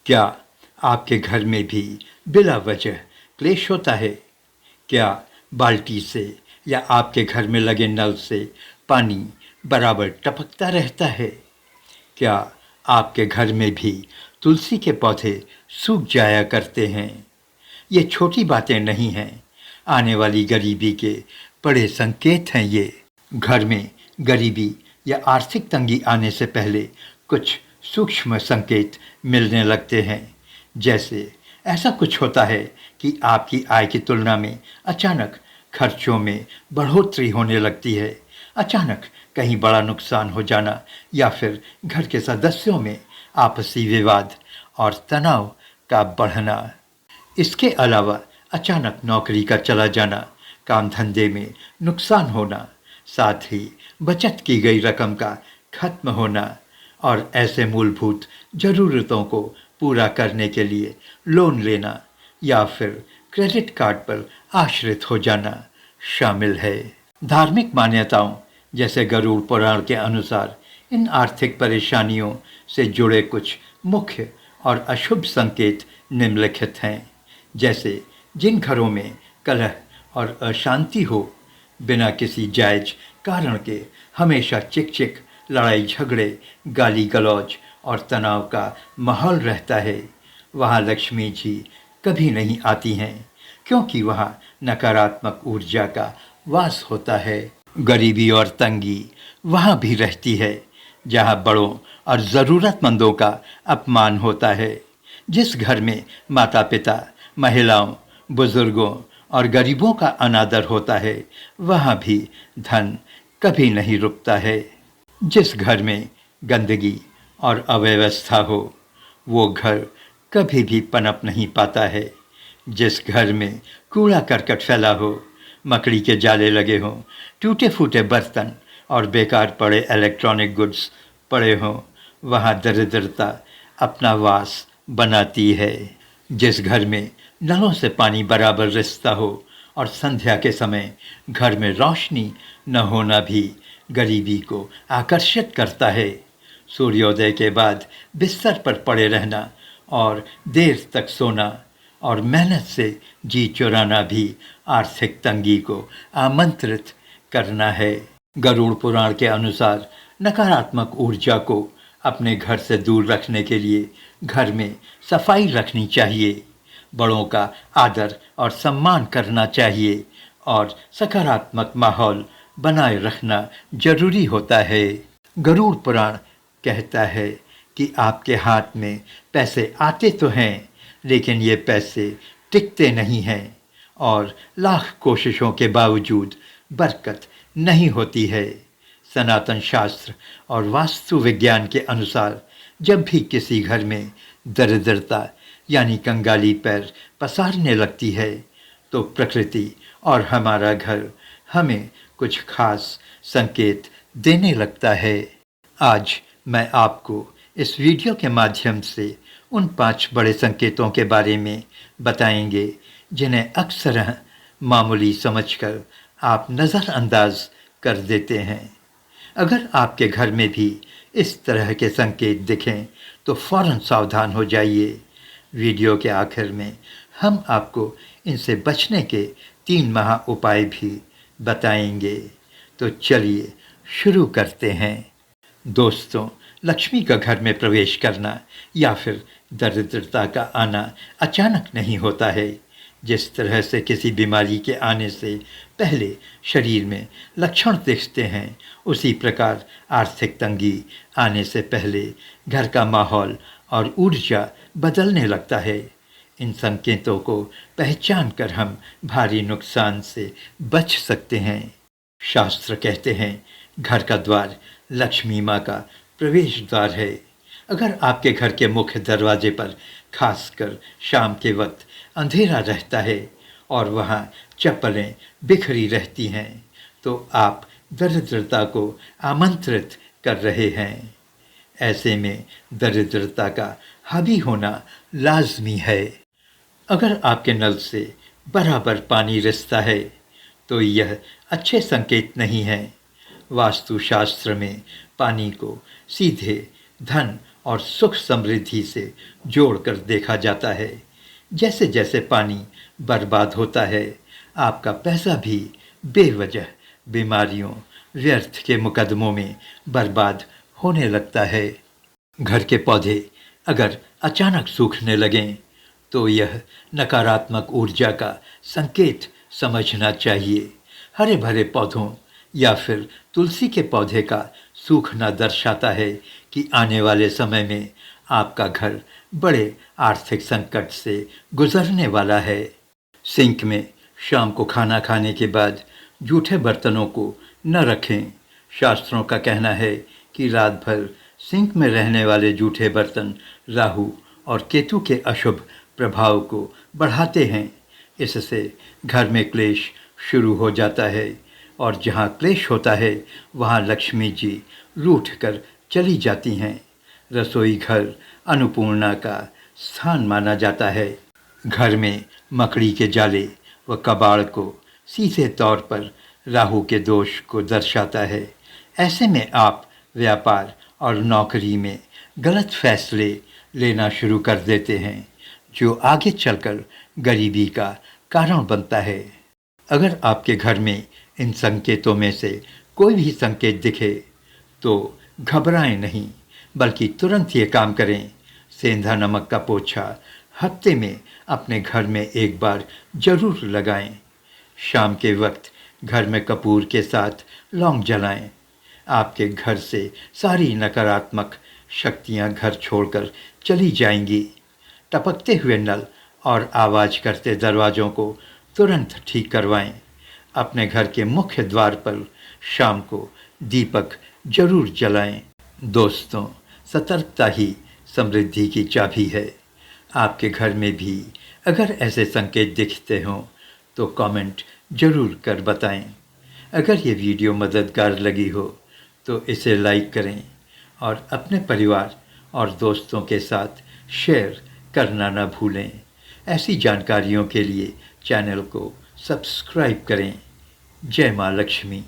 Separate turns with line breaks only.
क्या आपके घर में भी बिला वजह क्लेश होता है? क्या बाल्टी से या आपके घर में लगे नल से पानी बराबर टपकता रहता है? क्या आपके घर में भी तुलसी के पौधे सूख जाया करते हैं? ये छोटी बातें नहीं हैं, आने वाली गरीबी के बड़े संकेत हैं ये। घर में गरीबी या आर्थिक तंगी आने से पहले कुछ सूक्ष्म संकेत मिलने लगते हैं। जैसे ऐसा कुछ होता है कि आपकी आय की तुलना में अचानक खर्चों में बढ़ोतरी होने लगती है, अचानक कहीं बड़ा नुकसान हो जाना या फिर घर के सदस्यों में आपसी विवाद और तनाव का बढ़ना। इसके अलावा अचानक नौकरी का चला जाना, काम धंधे में नुकसान होना, साथ ही बचत की गई रकम का खत्म होना और ऐसे मूलभूत ज़रूरतों को पूरा करने के लिए लोन लेना या फिर क्रेडिट कार्ड पर आश्रित हो जाना शामिल है। धार्मिक मान्यताओं जैसे गरुड़ पुराण के अनुसार इन आर्थिक परेशानियों से जुड़े कुछ मुख्य और अशुभ संकेत निम्नलिखित हैं। जैसे जिन घरों में कलह और अशांति हो, बिना किसी जायज कारण के हमेशा चिक चिक, लड़ाई झगड़े, गाली गलौज और तनाव का माहौल रहता है, वहाँ लक्ष्मी जी कभी नहीं आती हैं, क्योंकि वहाँ नकारात्मक ऊर्जा का वास होता है। गरीबी और तंगी वहाँ भी रहती है जहाँ बड़ों और ज़रूरतमंदों का अपमान होता है। जिस घर में माता पिता, महिलाओं, बुजुर्गों और गरीबों का अनादर होता है, वहाँ भी धन कभी नहीं रुकता है। जिस घर में गंदगी और अव्यवस्था हो, वो घर कभी भी पनप नहीं पाता है। जिस घर में कूड़ा करकट फैला हो, मकड़ी के जाले लगे हों, टूटे फूटे बर्तन और बेकार पड़े इलेक्ट्रॉनिक गुड्स पड़े हों, वहाँ दरिद्रता अपना वास बनाती है। जिस घर में नलों से पानी बराबर रिसता हो और संध्या के समय घर में रोशनी न होना भी गरीबी को आकर्षित करता है। सूर्योदय के बाद बिस्तर पर पड़े रहना और देर तक सोना और मेहनत से जी चुराना भी आर्थिक तंगी को आमंत्रित करना है। गरुड़ पुराण के अनुसार नकारात्मक ऊर्जा को अपने घर से दूर रखने के लिए घर में सफाई रखनी चाहिए, बड़ों का आदर और सम्मान करना चाहिए और सकारात्मक माहौल बनाए रखना जरूरी होता है। गरुड़ पुराण कहता है कि आपके हाथ में पैसे आते तो हैं, लेकिन ये पैसे टिकते नहीं हैं और लाख कोशिशों के बावजूद बरकत नहीं होती है। सनातन शास्त्र और वास्तु विज्ञान के अनुसार जब भी किसी घर में दरिद्रता यानी कंगाली पैर पसारने लगती है, तो प्रकृति और हमारा घर हमें कुछ खास संकेत देने लगता है। आज मैं आपको इस वीडियो के माध्यम से उन 5 बड़े संकेतों के बारे में बताएंगे जिन्हें अक्सर मामूली समझकर आप नज़रअंदाज कर देते हैं। अगर आपके घर में भी इस तरह के संकेत दिखें तो फ़ौरन सावधान हो जाइए। वीडियो के आखिर में हम आपको इनसे बचने के 3 महा उपाय भी बताएंगे। तो चलिए शुरू करते हैं। दोस्तों, लक्ष्मी का घर में प्रवेश करना या फिर दरिद्रता का आना अचानक नहीं होता है। जिस तरह से किसी बीमारी के आने से पहले शरीर में लक्षण दिखते हैं, उसी प्रकार आर्थिक तंगी आने से पहले घर का माहौल और ऊर्जा बदलने लगता है। इन संकेतों को पहचान कर हम भारी नुकसान से बच सकते हैं। शास्त्र कहते हैं, घर का द्वार लक्ष्मी माँ का प्रवेश द्वार है। अगर आपके घर के मुख्य दरवाजे पर खासकर शाम के वक्त अंधेरा रहता है और वहाँ चप्पलें बिखरी रहती हैं, तो आप दरिद्रता को आमंत्रित कर रहे हैं। ऐसे में दरिद्रता का हावी होना लाजमी है। अगर आपके नल से बराबर पानी रिसता है, तो यह अच्छे संकेत नहीं है। वास्तुशास्त्र में पानी को सीधे धन और सुख समृद्धि से जोड़कर देखा जाता है। जैसे जैसे पानी बर्बाद होता है, आपका पैसा भी बेवजह बीमारियों, व्यर्थ के मुकदमों में बर्बाद होने लगता है। घर के पौधे अगर अचानक सूखने लगें तो यह नकारात्मक ऊर्जा का संकेत समझना चाहिए। हरे भरे पौधों या फिर तुलसी के पौधे का सूखना दर्शाता है कि आने वाले समय में आपका घर बड़े आर्थिक संकट से गुजरने वाला है। सिंक में शाम को खाना खाने के बाद जूठे बर्तनों को न रखें। शास्त्रों का कहना है कि रात भर सिंक में रहने वाले जूठे बर्तन राहु और केतु के अशुभ प्रभाव को बढ़ाते हैं। इससे घर में क्लेश शुरू हो जाता है और जहाँ क्लेश होता है वहाँ लक्ष्मी जी रूठ कर चली जाती हैं। रसोई घर अन्नपूर्णा का स्थान माना जाता है। घर में मकड़ी के जाले व कबाड़ को सीधे तौर पर राहु के दोष को दर्शाता है। ऐसे में आप व्यापार और नौकरी में गलत फैसले लेना शुरू कर देते हैं, जो आगे चलकर गरीबी का कारण बनता है। अगर आपके घर में इन संकेतों में से कोई भी संकेत दिखे तो घबराएं नहीं, बल्कि तुरंत ये काम करें। सेंधा नमक का पोछा हफ्ते में अपने घर में एक बार जरूर लगाएं। शाम के वक्त घर में कपूर के साथ लौंग जलाएं। आपके घर से सारी नकारात्मक शक्तियां घर छोड़कर चली जाएंगी। टपकते हुए नल और आवाज़ करते दरवाज़ों को तुरंत ठीक करवाएं। अपने घर के मुख्य द्वार पर शाम को दीपक जरूर जलाएं। दोस्तों, सतर्कता ही समृद्धि की चाबी है। आपके घर में भी अगर ऐसे संकेत दिखते हों तो कमेंट जरूर कर बताएं। अगर ये वीडियो मददगार लगी हो तो इसे लाइक करें और अपने परिवार और दोस्तों के साथ शेयर करना न भूलें। ऐसी जानकारियों के लिए चैनल को सब्सक्राइब करें। जय माँ लक्ष्मी।